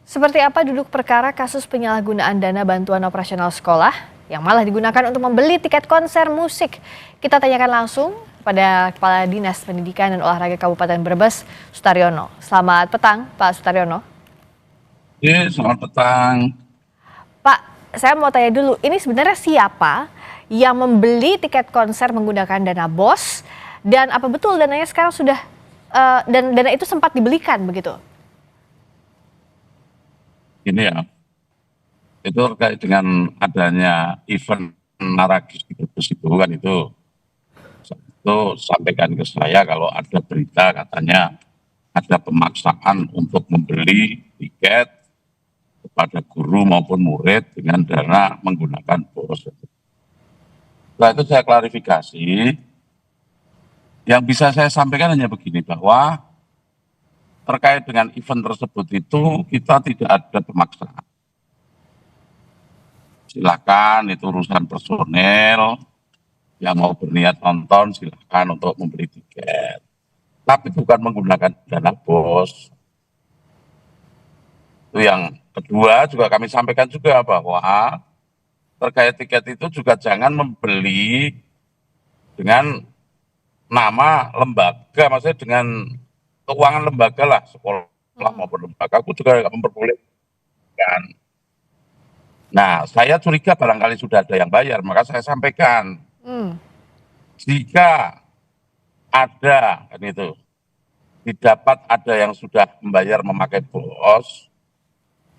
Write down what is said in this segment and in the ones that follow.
Seperti apa duduk perkara kasus penyalahgunaan dana bantuan operasional sekolah yang malah digunakan untuk membeli tiket konser musik? Kita tanyakan langsung pada Kepala Dinas Pendidikan dan Olahraga Kabupaten Brebes, Sutaryono. Selamat petang, Pak Sutaryono. Selamat petang. Pak, saya mau tanya dulu, ini sebenarnya siapa yang membeli tiket konser menggunakan dana BOS dan apa betul dananya sekarang sudah dan dana itu sempat dibelikan begitu? Ini ya, itu terkait dengan adanya event Naragis di Brebes itu kan itu sampaikan ke saya kalau ada berita katanya ada pemaksaan untuk membeli tiket kepada guru maupun murid dengan dana menggunakan BOS. Setelah itu saya klarifikasi, yang bisa saya sampaikan hanya begini bahwa terkait dengan event tersebut itu kita tidak ada pemaksaan. Silakan itu urusan personel, yang mau berniat nonton silakan untuk membeli tiket. Tapi bukan menggunakan dana BOS. Itu yang kedua juga kami sampaikan juga bahwa terkait tiket itu juga jangan membeli dengan nama lembaga, maksudnya dengan keuangan lembaga lah, sekolah maupun lembaga. Aku juga nggak memperbolehkan. Nah, saya curiga barangkali sudah ada yang bayar, maka saya sampaikan jika ada kan itu didapat ada yang sudah membayar memakai BOS,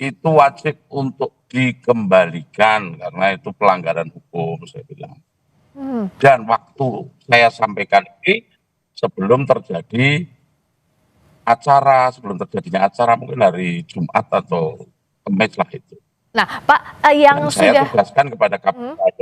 itu wajib untuk dikembalikan karena itu pelanggaran hukum, saya bilang. Dan waktu saya sampaikan ini sebelum terjadi acara, sebelum terjadinya acara mungkin hari Jumat atau Kamis lah itu. Nah, Pak, yang Dan saya sudah tugaskan kepada KPK.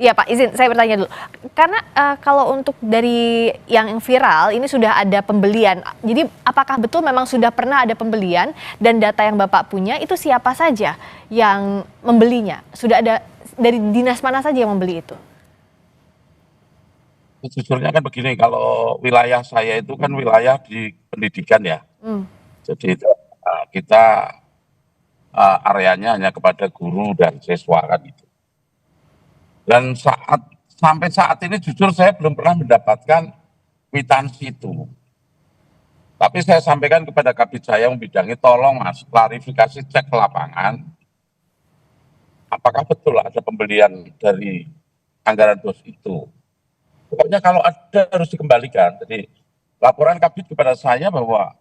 Iya Pak, izin saya bertanya dulu. Karena kalau untuk dari yang viral ini sudah ada pembelian. Jadi apakah betul memang sudah pernah ada pembelian dan data yang Bapak punya itu siapa saja yang membelinya? Sudah ada dari dinas mana saja yang membeli itu? Sejujurnya kan begini, kalau wilayah saya itu kan wilayah di pendidikan ya. Jadi itu kita areanya hanya kepada guru dan siswa kan itu. Dan sampai saat ini jujur saya belum pernah mendapatkan kwitansi itu. Tapi saya sampaikan kepada Kabid saya yang membidangi, tolong Mas, klarifikasi cek ke lapangan. Apakah betul ada pembelian dari anggaran BOS itu? Pokoknya kalau ada harus dikembalikan. Jadi laporan Kabid kepada saya bahwa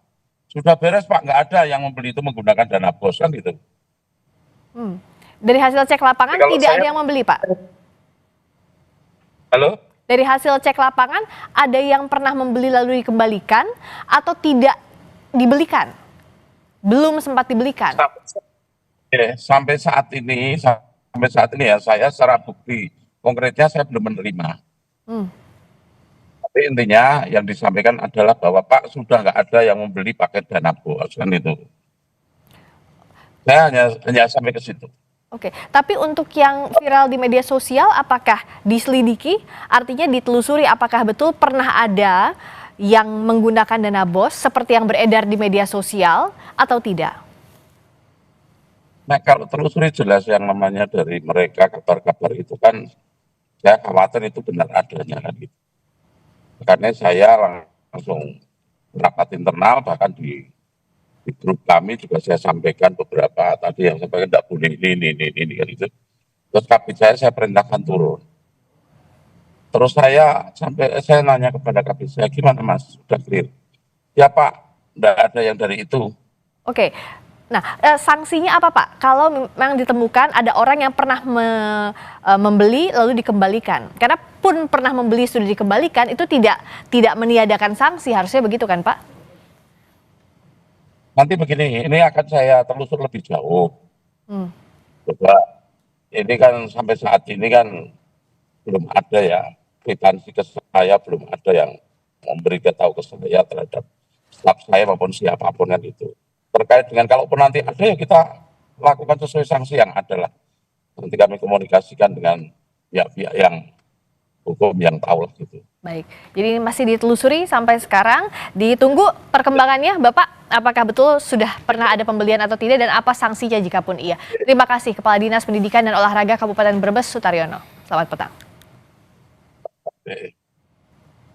sudah beres Pak, nggak ada yang membeli itu menggunakan dana BOS kan gitu. Dari hasil cek lapangan tidak ada yang membeli Pak? Halo? Dari hasil cek lapangan ada yang pernah membeli lalu dikembalikan atau tidak dibelikan? Belum sempat dibelikan? Sampai saat ini ya saya secara bukti konkretnya saya belum menerima. Tapi intinya yang disampaikan adalah bahwa Pak sudah nggak ada yang membeli pakai dana BOS kan itu. Saya hanya sampai ke situ. Oke, tapi untuk yang viral di media sosial apakah diselidiki? Artinya ditelusuri apakah betul pernah ada yang menggunakan dana BOS seperti yang beredar di media sosial atau tidak? Nah kalau telusuri jelas yang namanya dari mereka kabar-kabar itu kan saya khawatir itu benar adanya kan gitu. Karena saya langsung rapat internal bahkan di grup kami juga saya sampaikan beberapa tadi yang sampaikan tidak boleh ini kan itu. Terus Kabid saya perintahkan turun. Terus saya nanya kepada Kabid saya, gimana Mas, sudah clear? Ya Pak, tidak ada yang dari itu. Oke, nah sanksinya apa Pak? Kalau memang ditemukan ada orang yang pernah membeli lalu dikembalikan. Karena pun pernah membeli sudah dikembalikan itu tidak meniadakan sanksi, harusnya begitu kan Pak? Nanti begini, ini akan saya telusur lebih jauh. Coba, ini kan sampai saat ini kan belum ada ya, kwitansi ke saya belum ada yang memberitahu ke saya terhadap staf saya maupun siapapun kan itu. Terkait dengan kalaupun nanti ada ya kita lakukan sesuai sanksi yang ada lah. Nanti kami komunikasikan dengan pihak-pihak yang hukum yang tahu lah gitu. Baik, jadi ini masih ditelusuri sampai sekarang. Ditunggu perkembangannya, Bapak. Apakah betul sudah pernah ada pembelian atau tidak dan apa sanksinya jika pun iya. Terima kasih Kepala Dinas Pendidikan dan Olahraga Kabupaten Brebes Sutaryono. Selamat petang. Oke.